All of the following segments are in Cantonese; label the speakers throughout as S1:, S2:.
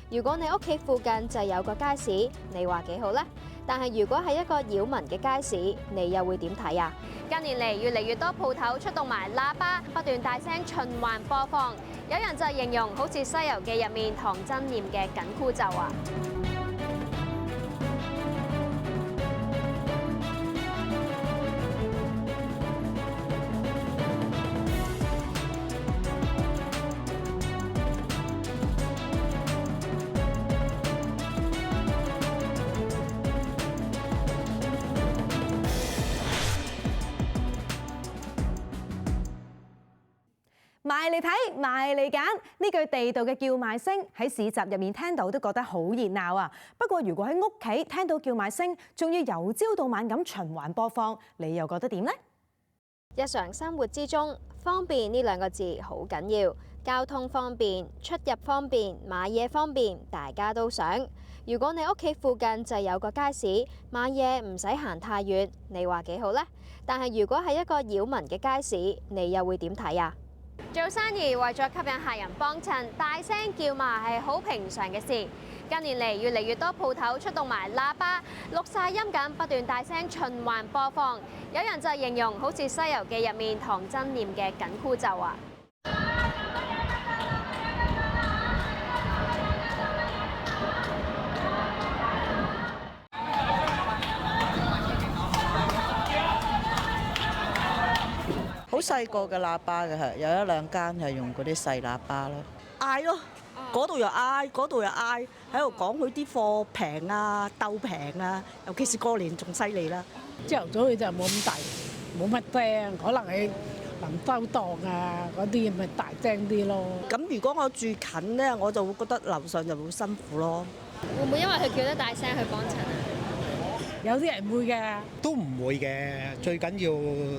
S1: 如果你屋企附近就有個街市，你話幾好呢？但係如果係一個擾民嘅街市，你又會點睇啊？近年嚟越嚟越多鋪頭出動埋喇叭，不斷大聲循環播放。有人就形容好似《西遊記》入面唐僧念嘅緊箍咒啊！
S2: 賣嚟睇，賣嚟揀，呢句地道嘅叫賣聲喺市集入面聽到都覺得好熱鬧啊！不過如果喺屋企聽到叫賣聲，仲要由朝到晚咁循環播放，你又覺得點呢？
S1: 日常生活之中，方便呢兩個字好緊要，交通方便、出入方便、買嘢方便，大家都想。如果你屋企附近就有個街市，買嘢唔使行太遠，你話幾好呢？但係如果係一個擾民嘅街市，你又會點睇啊？做生意為咗吸引客人幫襯，大聲叫賣係好平常嘅事。近年嚟越嚟越多鋪頭出動埋喇叭，錄晒音咁不斷大聲循環播放。有人就形容好似《西遊記》入面唐僧念嘅緊箍咒啊！
S3: 好細個嘅喇叭嘅係，有一兩間係用嗰啲細喇叭咯，嗌咯，嗰度又嗌，嗰度又嗌，喺度講佢啲貨平啊、鬥平啊，尤其是過年仲犀利啦。
S4: 朝頭早佢就冇咁大，冇乜聲，可能係臨收檔啊嗰啲咪大聲啲咯。
S3: 咁如果我住近咧，我就會覺得樓上就會辛苦咯。
S1: 會唔會因為佢叫得大聲去幫襯啊？
S4: 有啲人會嘅，
S5: 都唔會嘅，最緊要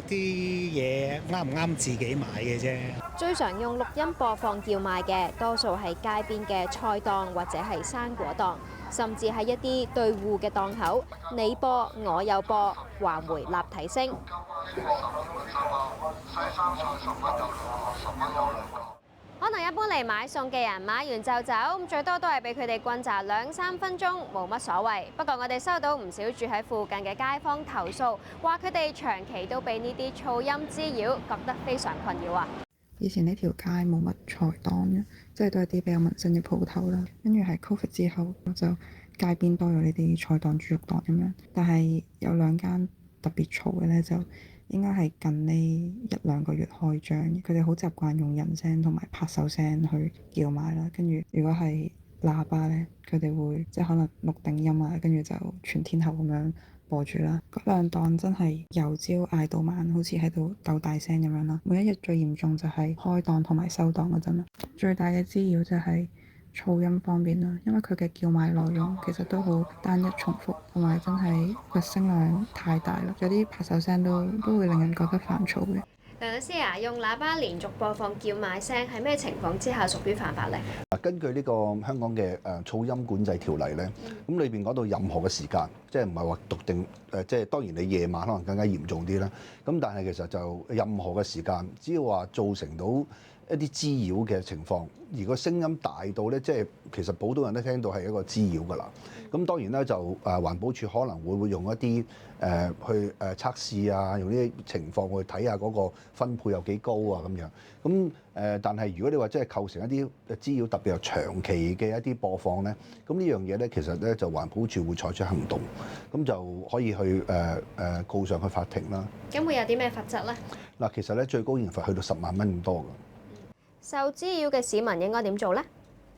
S5: 啲嘢啱唔啱自己買嘅啫。
S1: 最常用錄音播放叫賣嘅，多數係街邊嘅菜檔或者係生果檔，甚至係一啲對戶嘅檔口，你播我又播，環迴立體聲。可能一般嚟買餸嘅人買完就走，最多都係俾佢哋轟炸2-3分鐘，冇乜所謂。不過我哋收到唔少住喺附近嘅街坊投訴，話佢哋長期都俾呢啲噪音滋擾，覺得非常困擾啊！
S6: 以前呢條街冇乜菜檔嘅，即係都係啲比較民生嘅鋪頭啦。跟住係 Covid 之後，就街邊多咗呢啲菜檔、豬肉檔咁樣。但係有兩間特別嘈嘅咧，就應該係近呢1-2個月開張嘅。佢哋好習慣用人聲同埋拍手聲去叫賣啦。跟住如果係喇叭咧，佢哋會即係可能錄定音啊，跟住就全天候咁樣播住啦。嗰兩檔真係由朝嗌到晚，好似喺度鬥大聲咁樣啦。每一日最嚴重就係開檔同埋收檔嗰陣啦。最大嘅滋擾就係噪音方面啦，因為佢嘅叫賣內容其實都好單一重複，同埋真係個聲量太大啦，有啲拍手聲都會令人覺得煩躁嘅。
S1: 梁律師啊，用喇叭連續播放叫賣聲係咩情況之下屬於犯法呢？
S7: 根據呢個香港嘅噪音管制條例咧，咁裏邊講到任何嘅時間，即係唔係話獨定即係當然你夜晚可能更加嚴重啲啦。咁但係其實就任何嘅時間，只要話造成到一啲滋擾嘅情況，而個聲音大到咧，即係其實普通人都聽到係一個滋擾㗎啦。咁當然咧就環保署可能會用一啲去測試啊，用呢啲情況去睇下嗰個分配有幾高啊咁樣。咁但係如果你話即係構成一啲滋擾，特別係長期嘅一啲播放咧，咁呢樣嘢咧其實咧就環保署會採取行動，咁就可以去告上去法庭啦。
S1: 咁會有啲咩罰則呢？
S7: 嗱，其實咧最高刑罰去到10萬蚊咁多㗎。
S1: 受滋擾嘅市民應該點做呢？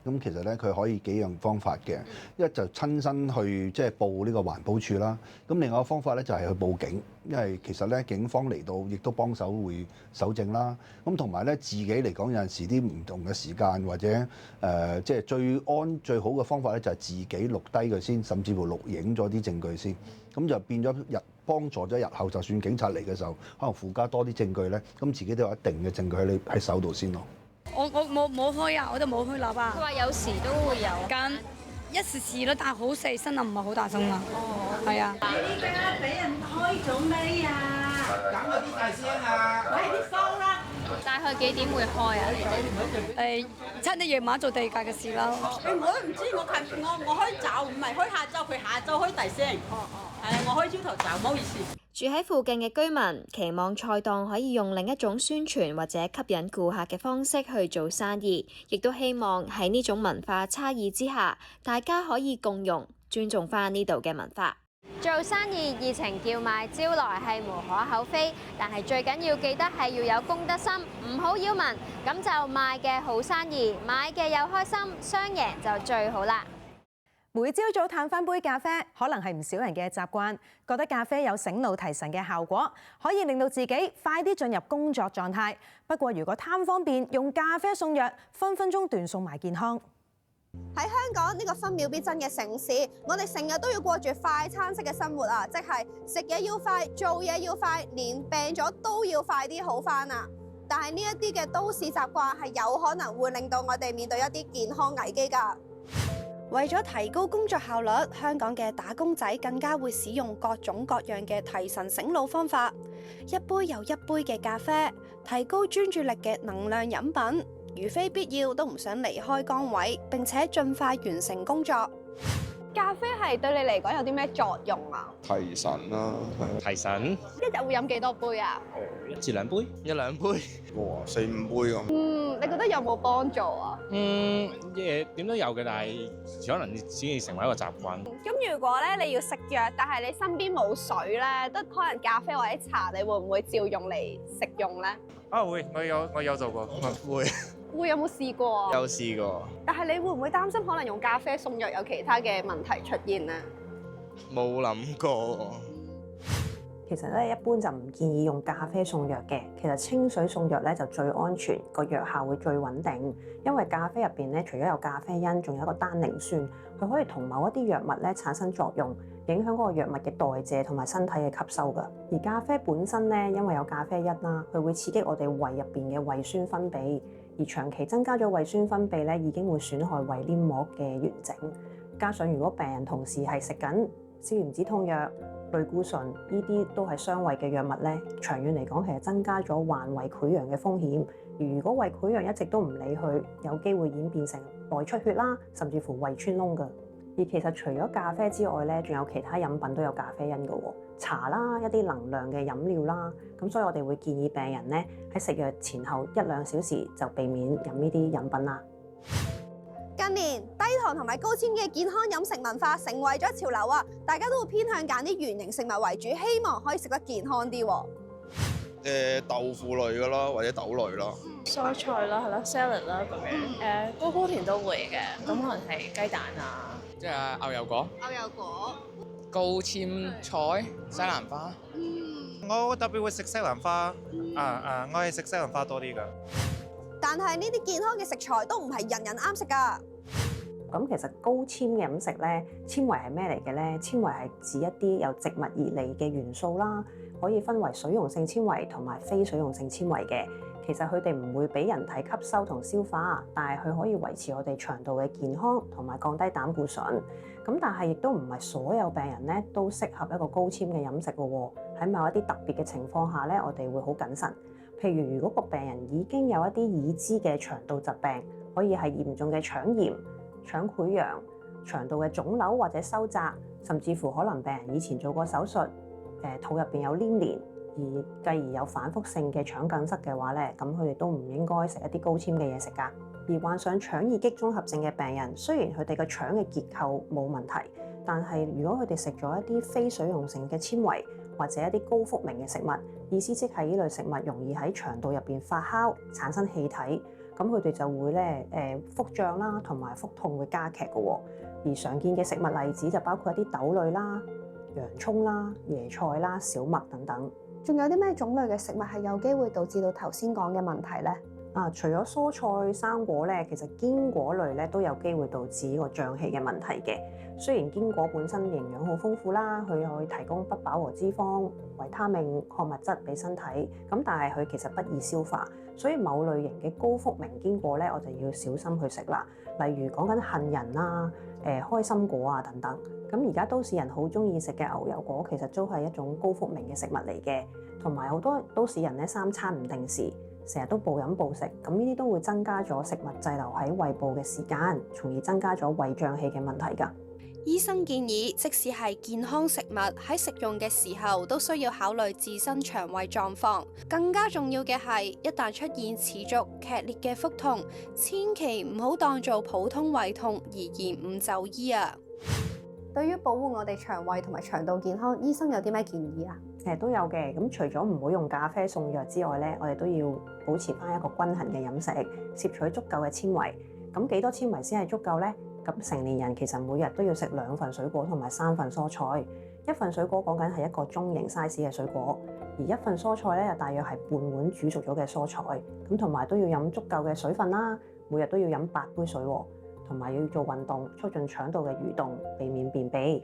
S7: 咁其實咧，佢可以幾樣方法嘅，一就親身去即係報呢個環保署啦。咁另外一個方法咧就係去報警，因為其實咧警方嚟到亦都幫手會搜證啦。咁同埋咧自己嚟講有陣時啲唔同嘅時間或者即係最好嘅方法咧就係自己錄低佢先，甚至乎錄影咗啲證據先。咁就變咗幫助咗日後就算警察嚟嘅時候，可能附加多啲證據咧，咁自己都有一定嘅證據喺手度先咯。
S8: 我冇開啊，我都冇開喇叭。
S1: 佢話有時都會有。
S8: 咁一時時咯，但係好細聲啊，唔係好大聲啊。係啊。
S9: 你呢家俾人開咗未啊？
S10: 梗有啲大聲啊！
S9: 喂，啲風啦！
S1: 大概幾點會開啊？
S8: 趁你夜晚做地界嘅事啦。
S3: 我唔知，我開早，唔係開下晝，佢下晝開第先。係啊，我開朝頭早，唔好意思。
S1: 住喺附近嘅居民期望菜檔可以用另一種宣傳或者吸引顧客嘅方式去做生意，亦都希望喺呢種文化差異之下，大家可以共融，尊重返呢度嘅文化。做生意熱情叫賣招來係無可厚非，但係最緊要記得係要有公德心，唔好擾民，咁就賣嘅好生意，買嘅又開心，雙贏就最好啦。
S2: 每朝早嘆翻杯咖啡，可能係唔少人嘅習慣，覺得咖啡有醒腦提神嘅效果，可以令到自己快啲進入工作狀態。不過如果貪方便，用咖啡送藥，分分鐘斷送埋健康。
S9: 喺香港呢個分秒必爭嘅城市，我哋成日都要過住快餐式嘅生活啊！即係食嘢要快，做嘢要快，連病咗都要快啲好返啊！但係呢一啲嘅都市習慣係有可能會令到我哋面對一啲健康危機㗎。為咗提高工作效率，香港嘅打工仔更加會使用各種各樣嘅提神醒腦方法，一杯又一杯嘅咖啡，提高專注力嘅能量飲品，如非必要都唔想離開崗位，並且盡快完成工作。咖啡係對你嚟講有啲咩作用啊？
S10: 提神啦，提神。
S9: 一日會飲幾多杯啊
S10: 1至2杯，1、2杯。哇，4、5杯咁。
S9: 你覺得有冇幫助啊？
S10: 點都有嘅，但係可能只要成為一個習慣。
S9: 咁如果咧你要食藥，但係你身邊冇水咧，得可能咖啡或者茶，你會唔會照用嚟食用咧？
S10: 啊會，我有做過，會。
S9: 有冇試過啊？
S10: 有試過。
S9: 但係你會唔會擔心可能用咖啡送藥有其他嘅問題出現呢？
S10: 冇諗過。
S11: 其實咧，一般就唔建議用咖啡送藥嘅。其實清水送藥咧就最安全，個藥效會最穩定。因為咖啡入邊咧，除咗有咖啡因，仲有一個單寧酸，佢可以同某一啲藥物咧產生作用，影響嗰個藥物嘅代謝同埋身體嘅吸收㗎。而咖啡本身咧，因為有咖啡因啦，佢會刺激我哋胃入邊嘅胃酸分泌，而長期增加咗胃酸分泌咧，已經會損害胃黏膜嘅完整。加上如果病人同時係食緊消炎止痛藥、類固醇，呢啲都係傷胃嘅藥物咧，長遠嚟講其實增加咗患胃潰瘍嘅風險。而如果胃潰瘍一直都唔理佢，有機會演變成內出血啦，甚至乎胃穿窿㗎。而其實除咗咖啡之外咧，仲有其他飲品都有咖啡因㗎喎，茶啦，一啲能量嘅飲料啦。咁所以我哋會建議病人咧喺食藥前後1、2小時就避免飲呢啲飲品啦。
S9: 近年低糖同埋高纖嘅健康飲食文化成為咗潮流啊！大家都會偏向揀啲原形食物為主，希望可以食得健康啲喎。
S10: 豆腐類嘅咯，或者豆類咯。
S12: 蔬菜啦，係啦 salad 啦咁樣。高高甜都會嘅，咁可能係雞蛋啊。
S13: 即係牛油果。
S9: 牛油果。
S13: 高纖菜、西蘭花。
S14: 我特別會食西蘭花。我係食西蘭花多啲㗎。
S9: 但係呢啲健康嘅食材都唔係人人啱食㗎。
S11: 咁其實高纖嘅飲食咧，纖維係咩嚟嘅咧？纖維係指一啲由植物而嚟嘅元素啦，可以分為水溶性纖維同埋非水溶性纖維嘅。其實佢哋唔會俾人體吸收同消化，但係佢可以維持我哋腸道嘅健康同埋降低膽固醇。咁但係亦都唔係所有病人咧都適合一個高纖嘅飲食嘅喎。喺某一啲特別嘅情況下咧，我哋會好謹慎。譬如如果個病人已經有一啲已知嘅腸道疾病，可以係嚴重嘅腸炎、腸潰瘍、腸道嘅腫瘤或者收窄，甚至乎可能病人以前做過手術，肚入邊有黏連，而繼而有反覆性嘅腸梗塞嘅話咧，咁佢哋都唔應該食一啲高纖嘅嘢食㗎。而患上腸易激綜合症嘅病人，雖然佢哋個腸嘅結構冇問題，但係如果佢哋食咗一啲非水溶性嘅纖維或者一啲高腹明嘅食物，意思即係呢類食物容易喺腸道入邊發酵產生氣體，咁佢哋就會咧腹脹啦，同埋腹痛會加劇嘅喎。而常見嘅食物例子就包括一啲豆類啦、洋葱啦、椰菜啦、小麥等等。
S9: 仲有啲咩種類嘅食物係有機會導致到頭先講嘅問題呢？
S11: 除咗蔬菜生果咧，其實堅果類咧都有機會導致呢個脹氣嘅問題嘅。雖然堅果本身營養好豐富啦，佢可以提供不飽和脂肪、維他命、礦物質俾身體，咁但係佢其實不易消化，所以某類型嘅高腹明堅果咧，我就要小心去食啦。例如講緊杏仁啊、開心果啊等等。咁而家都市人好中意食嘅牛油果，其實都係一種高腹明嘅食物嚟嘅。同埋好多都市人咧3餐唔定時，成日都暴飲暴食，咁呢啲都會增加咗食物滯留喺胃部嘅時間，從而增加咗胃脹氣嘅問題㗎。
S9: 醫生建議，即使係健康食物喺食用嘅時候，都需要考慮自身腸胃狀況。更加重要嘅係，一旦出現持續劇烈嘅腹痛，千祈唔好當做普通胃痛而延誤就醫啊！對於保護我哋腸胃同埋腸道健康，醫生有啲咩建議啊？
S11: 都有嘅。咁除咗唔好用咖啡送藥之外咧，我哋都要保持翻一個均衡嘅飲食，攝取足夠嘅纖維。咁幾多纖維先係足夠呢？咁成年人其實每日都要食2份水果同埋3份蔬菜。1份水果講緊係一個中型 size 嘅水果，而1份蔬菜咧，大約係半碗煮熟咗嘅蔬菜。咁同埋都要飲足夠嘅水分啦，每日都要飲8杯水喎，同埋要做運動，促進腸道嘅蠕動，避免便秘。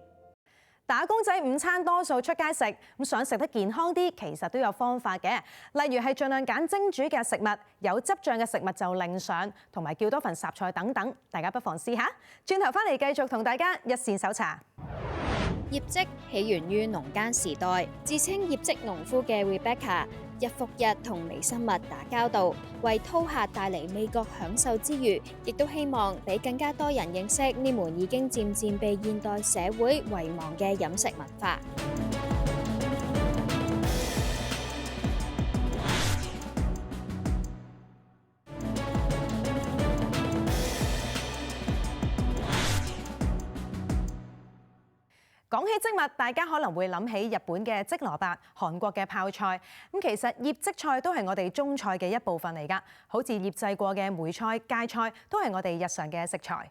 S2: 打工仔午餐多數出街食，咁想食得健康啲，其實都有方法嘅。例如係盡量揀蒸煮嘅食物，有汁醬嘅食物就另上，同埋叫多份雜菜等等。大家不妨試下。轉頭翻嚟繼續同大家一線搜查。
S1: 業績起源於農耕時代，自稱業績農夫嘅 Rebecca， 日復日同微生物打交道，為饕客帶嚟味覺享受之餘，亦都希望俾更加多人認識呢門已經漸漸被現代社會遺忘嘅飲食文化。
S2: 講起織物，大家可能會諗起日本嘅織蘿蔔、韓國嘅泡菜。咁其實醃漬菜都係我哋中菜嘅一部分嚟㗎，好似醃製過嘅梅菜、芥菜都係我哋日常嘅食材。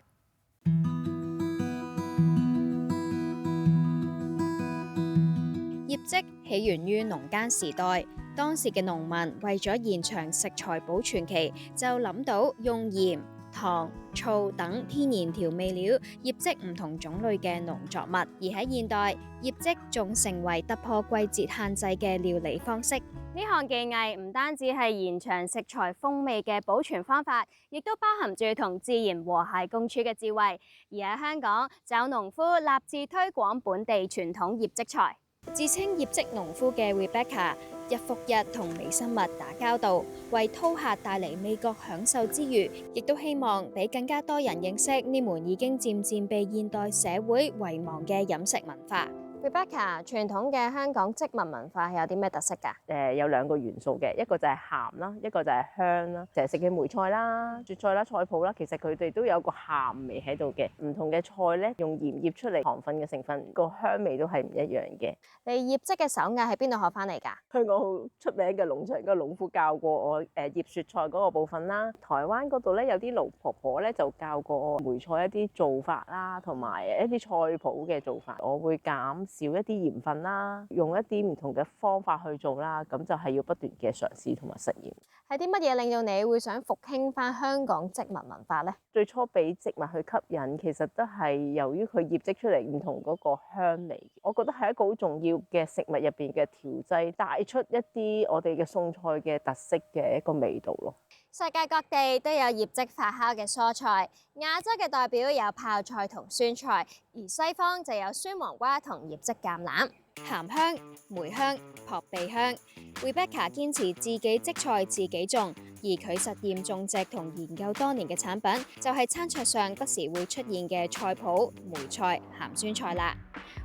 S1: 業績起源於農耕時代，當時嘅農民為咗延長食材保存期，就諗到用鹽、糖、醋等天然調味料醃製唔同種類嘅農作物，而喺現代，醃製仲成為突破季節限制嘅料理方式。呢項技藝唔單止係延長食材風味嘅保存方法，亦都包含住同自然和諧共處嘅智慧。而喺香港，就有農夫立志推廣本地傳統醃製菜。自稱業績農夫嘅 Rebecca， 日復日同微生物打交道，為饕客帶嚟味覺享受之餘，亦都希望俾更加多人認識呢門已經漸漸被現代社會遺忘嘅飲食文化。Rebecca， 傳統嘅香港織物文化係有啲咩特色㗎？
S15: 有2個元素嘅，一個就係鹹啦，一個就係香啦。成日食嘅梅菜啦、蕨菜啦、菜脯啦，其實佢哋都有個鹹味喺度嘅。唔同嘅菜咧，用鹽醃出嚟糖分嘅成分，個香味都係唔一樣嘅。
S1: 你醃織嘅手藝喺邊度學翻嚟㗎？
S15: 香港好出名嘅農場個農夫教過我醃雪菜嗰個部分啦。台灣嗰度咧有啲老婆婆咧就教過我梅菜一啲做法啦，同埋一啲菜脯嘅做法。我會減少一啲鹽分啦，用一啲唔同嘅方法去做啦，咁就係要不斷嘅嘗試同埋實驗。
S1: 係啲乜嘢令到你會想復興翻香港織物文化呢？
S15: 最初俾植物去吸引，其實都係由於佢醃製出嚟唔同嗰個香味。我覺得係一個好重要嘅食物入邊嘅調劑，帶出一啲我哋嘅餸菜嘅特色嘅一個味道咯。
S1: 世界各地都有醃製發酵嘅蔬菜，亞洲嘅代表有泡菜同酸菜，而西方就有酸黃瓜同醃製橄欖。鹹香、梅香、撲鼻香 ，Rebecca 堅持自己織菜自己種，而佢實驗種植同研究多年嘅產品，就係餐桌上不時會出現嘅菜脯、梅菜、鹹酸菜啦。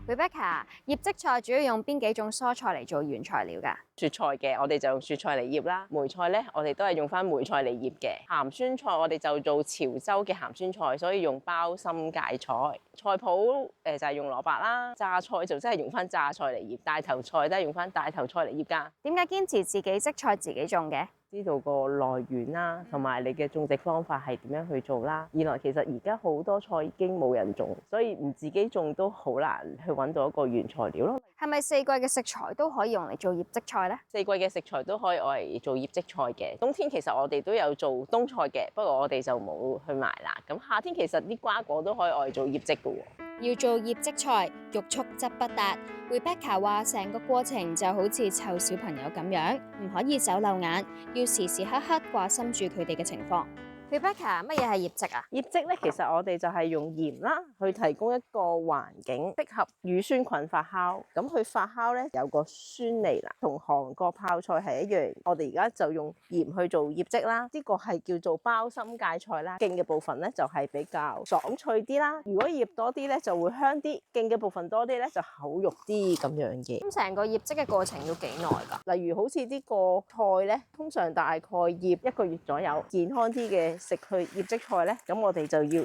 S1: Rebecca， 醃製菜主要用邊幾種蔬菜嚟做原材料㗎？
S15: 雪菜嘅，我哋就用雪菜嚟醃啦。梅菜咧，我哋都係用翻梅菜嚟醃嘅。鹹酸菜我哋就做潮州嘅鹹酸菜，所以用包心芥菜。菜脯就係用蘿蔔啦。榨菜就真係用翻榨菜嚟醃，大頭菜都係用翻大頭菜嚟醃㗎。
S1: 點解堅持自己織菜自己種嘅？
S15: 知道個來源啦，同埋你嘅種植方法係點樣去做啦。二來其實而家好多菜已經冇人種，所以唔自己種都好難去揾到一個原材料咯。
S1: 係咪4季嘅食材都可以用嚟做醃製菜呢？4
S15: 季嘅食材都可以用嚟做醃製菜嘅。冬天其實我哋都有做冬菜嘅，不過我哋就冇去賣啦。咁夏天其實啲瓜果都可以用嚟做醃製嘅喎。
S1: 要做醃製菜，欲速則不達。Rebecca 話：成個過程就好似湊小朋友咁樣，唔可以走漏眼，要時時刻刻掛心住佢哋嘅情況。Rebecca，乜嘢係葉蓟啊？
S15: 葉蓟咧，其實我哋就係用鹽啦，去提供一個環境適合乳酸菌發酵。咁佢發酵咧有個酸味啦，同韓國泡菜係一樣。我哋而家就用鹽去做葉蓟啦，呢個係叫做包心芥菜啦。莖嘅部分咧就係比較爽脆啲啦。如果葉多啲咧就會香啲，莖嘅部分多啲咧就厚肉啲咁樣嘅。
S1: 咁成個醃漬嘅過程要幾耐㗎？
S15: 例如好似呢個菜咧，通常大概醃1個月左右。健康啲嘅食去醃漬菜咧，咁我哋就要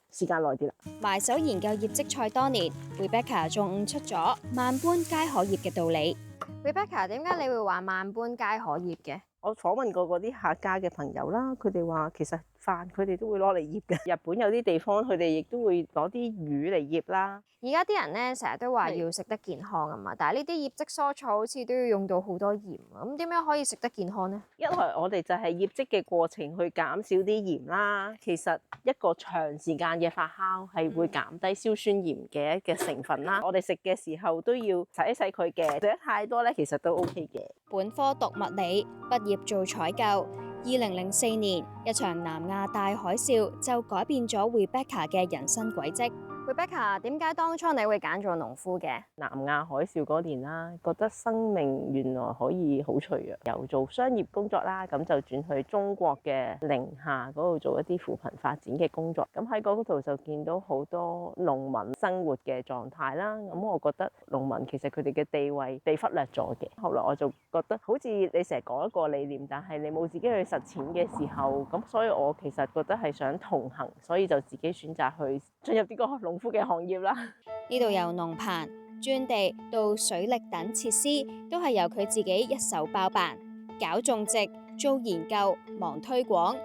S15: 時間耐啲啦。
S1: 埋手研究醃漬菜多年 ，Rebecca 仲悟出咗萬般皆可醃嘅道理。Rebecca， 點解你會話萬般皆可醃嘅？
S15: 我訪問過嗰啲客家嘅朋友啦，佢哋話其實飯佢哋都會攞嚟醃嘅。日本有啲地方佢哋亦都會攞啲魚嚟醃啦。
S1: 而家啲人咧成日都話要食得健康啊嘛，但係呢啲醃漬蔬菜好似都要用到好多鹽啊，咁點樣可以食得健康呢？
S15: 一來我哋就係醃漬嘅過程去減少啲鹽啦，其實一個長時間嘅發酵係會減低硝酸鹽嘅一個成分啦。我哋食嘅時候都要洗一洗佢嘅，食得太多咧其實都 OK 嘅。
S1: 本科讀物理，畢業做採購。2004年，一場南亞大海嘯就改變咗 Rebecca 嘅人生軌跡。Rebecca， 點解當初你會揀做農夫嘅？
S15: 南亞海嘯嗰年啦，覺得生命原來可以好脆弱，由做商業工作啦，咁就轉去中國嘅寧夏嗰度做一啲扶貧發展嘅工作。咁喺嗰度就見到好多農民生活嘅狀態啦。咁我覺得農民其實佢哋嘅地位被忽略咗嘅。後來我就覺得好似你成日講一個理念，但係你冇自己去實踐嘅時候，咁所以我其實覺得係想同行，所以就自己選擇去進入呢個農夫嘅行業啦。
S1: 呢度由農棚、磚地到水力等設施，都係由佢自己一手包辦。搞種植、做研究、忙推廣，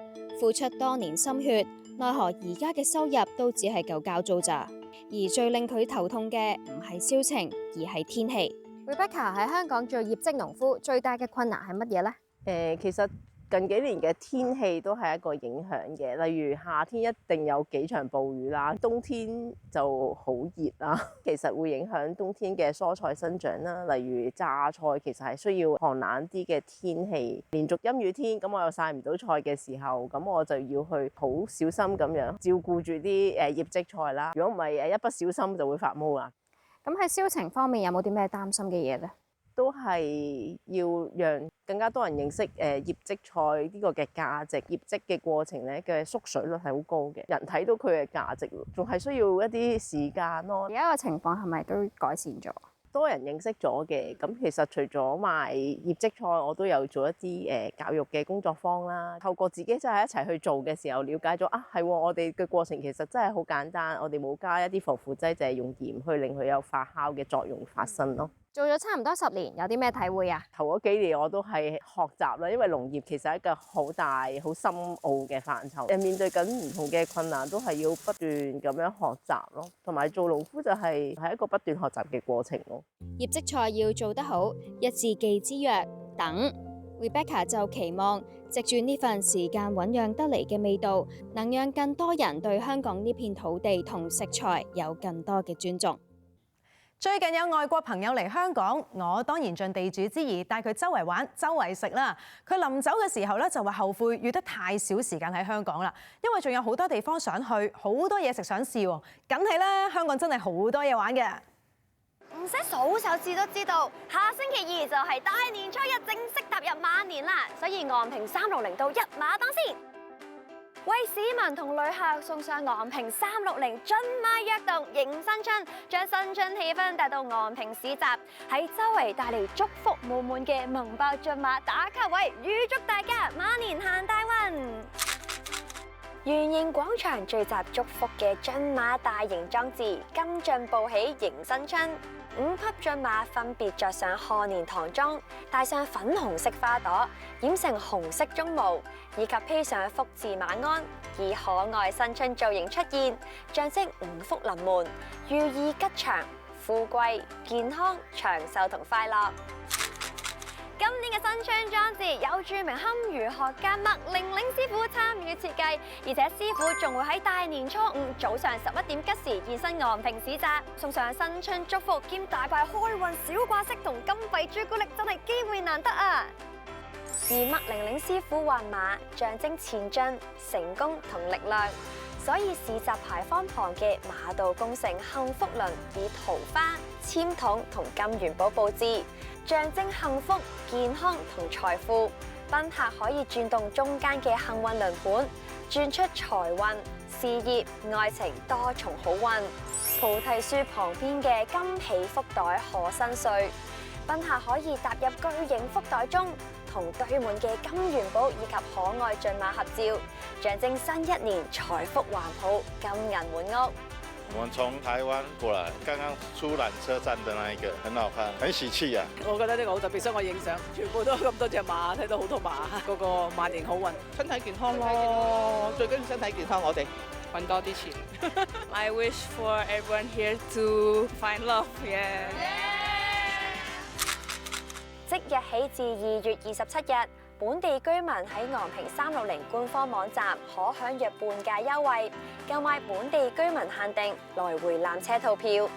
S1: 付出多年心血，奈何而家嘅收入都只係夠交租咋。而最令佢頭痛嘅唔係銷情，而係天氣。Rebecca 喺香港做醃漬農夫，最大嘅困難係乜嘢呢？
S15: 其實近幾年嘅天氣都係一個影響嘅，例如夏天一定有幾場暴雨啦，冬天就好熱啦，其實會影響冬天嘅蔬菜生長啦。例如榨菜其實係需要寒冷啲嘅天氣，連續陰雨天，咁我又曬唔到菜嘅時候，咁我就要去好小心咁樣照顧住啲醃漬菜啦。如果唔係一不小心就會發毛啦。
S1: 咁喺銷情方面有冇啲咩擔心嘅嘢呢？
S15: 都係要讓更加多人認識醃漬菜呢個嘅價值，醃漬嘅過程咧嘅縮水率係好高嘅，人睇到佢嘅價值，仲係需要一啲時間咯。
S1: 而家個情況係咪都改善咗？
S15: 多人認識咗嘅，咁其實除咗賣醃漬菜，我都有做一啲教育嘅工作坊啦。透過自己真係一齊去做嘅時候，了解咗啊，係喎，我哋嘅過程其實真係好簡單，我哋冇加一啲防腐劑，就係用鹽去令佢有發酵嘅作用發生咯。
S1: 做咗差唔多10年，有啲咩體會啊？
S15: 頭嗰幾年我都係學習啦，因為農業其實係一個好大、好深奧嘅範疇，面對緊唔同嘅困難，都係要不斷咁樣學習咯。同埋做農夫就係一個不斷學習嘅過程咯。
S1: 醃漬菜要做得好，一字記之曰等。Rebecca 就期望藉住呢份時間醞釀得嚟嘅味道，能讓更多人對香港呢片土地同食材有更多嘅尊重。
S2: 最近有外國朋友嚟香港，我當然盡地主之誼帶佢周圍玩、周圍食啦。佢臨走嘅時候咧就話後悔預得太少時間喺香港啦，因為仲有好多地方想去，好多嘢食想試喎。梗係啦，香港真係好多嘢玩嘅。
S16: 唔使數手指都知道，下星期2就係大年初1正式踏入馬年啦，所以昂坪360到一馬當先。為市民同旅客送上昂坪360駿馬躍動迎新春，將新春氣氛帶到昂坪市集，喺周圍帶嚟祝福滿滿嘅萌爆駿馬打卡位，預祝大家馬年行大運！圓形廣場聚集祝福嘅駿馬大型裝置，金駿報喜迎新春。5匹駿馬分別着上賀年唐裝，戴上粉紅色花朵，染成紅色鬃毛，以及披上福字馬鞍，以可愛新春造型出現，象徵五福臨門，寓意吉祥、富貴、健康、長壽同快樂。今年嘅新春裝置有著名堪輿學家麥玲玲師傅參與設計，而且師傅仲會喺大年初5早上11點吉時現身昂坪市集，送上新春祝福兼大派開運小掛飾同金幣朱古力，真係機會難得啊！而麥玲玲師傅話馬象徵前進、成功同力量，所以市集牌坊旁嘅馬道工程幸福輪以桃花、籤筒同金元寶佈置，象徵幸福、健康同財富。賓客可以轉動中間嘅幸運輪盤，轉出財運、事業、愛情多重好運。菩提樹旁邊嘅金喜福袋賀新歲，賓客可以踏入巨型福袋中，同堆滿嘅金元寶以及可愛駿馬合照，象徵新一年財福環抱、金銀滿屋。
S17: 我們從台灣過來，剛剛出纜車站的那一個，很好看，很喜氣啊！
S18: 我覺得呢個好特別，所以我影相，全部都咁多隻馬，睇到好多馬，嗰個萬年好運，身體健康咯，最緊要身體健康，我哋揾多啲錢。
S12: I wish for everyone here to find love, yeah.
S16: 即日起至2月27日，本地居民喺昂坪360官方網站可享約半價優惠，購買本地居民限定來回纜車套票。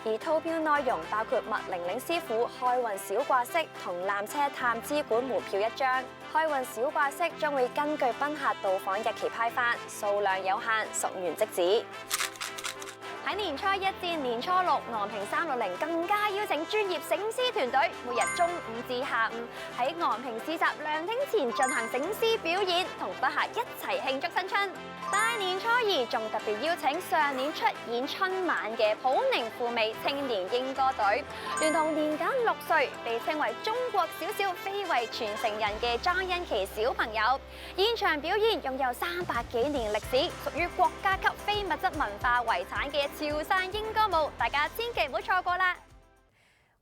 S16: 而套票內容包括麥玲玲師傅開運小掛飾同纜車探知館門票1張。開運小掛飾將會根據賓客到訪日期派發，數量有限，送完即止。喺年初1至年初6，昂坪360更加邀請專業醒獅團隊，每日中午至下午喺昂坪市集涼亭前進行醒獅表演，同賓客一齊慶祝新春。大年初2仲特別邀請上年出演春晚嘅普寧富美青年英歌隊，聯同年僅6歲，被稱為中國小小非遺傳承人嘅莊欣琪小朋友，現場表演擁有300幾年歷史，屬於國家級非物質文化遺產嘅潮汕英歌舞，大家千祈唔好錯過啦！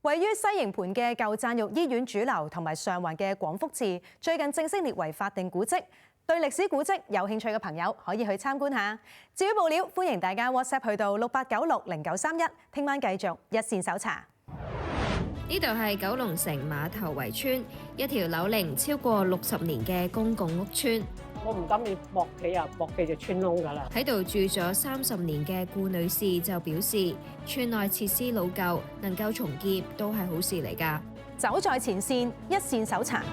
S2: 位於西營盤嘅舊贊育醫院主樓同埋上環嘅廣福祠，最近正式列為法定古蹟。對歷史古蹟有興趣嘅朋友可以去參觀下。至於報料，歡迎大家 WhatsApp 去到68960931，聽晚繼續一線搜查。
S19: 呢度係九龍城馬頭圍村，一條樓齡超過60年嘅公共屋邨。
S15: 我唔甘願駁企啊，駁企就穿窿㗎啦。
S19: 喺度住咗30年嘅顧女士就表示，村內設施老舊，能夠重建都係好事嚟㗎。
S2: 走在前線，一線搜查。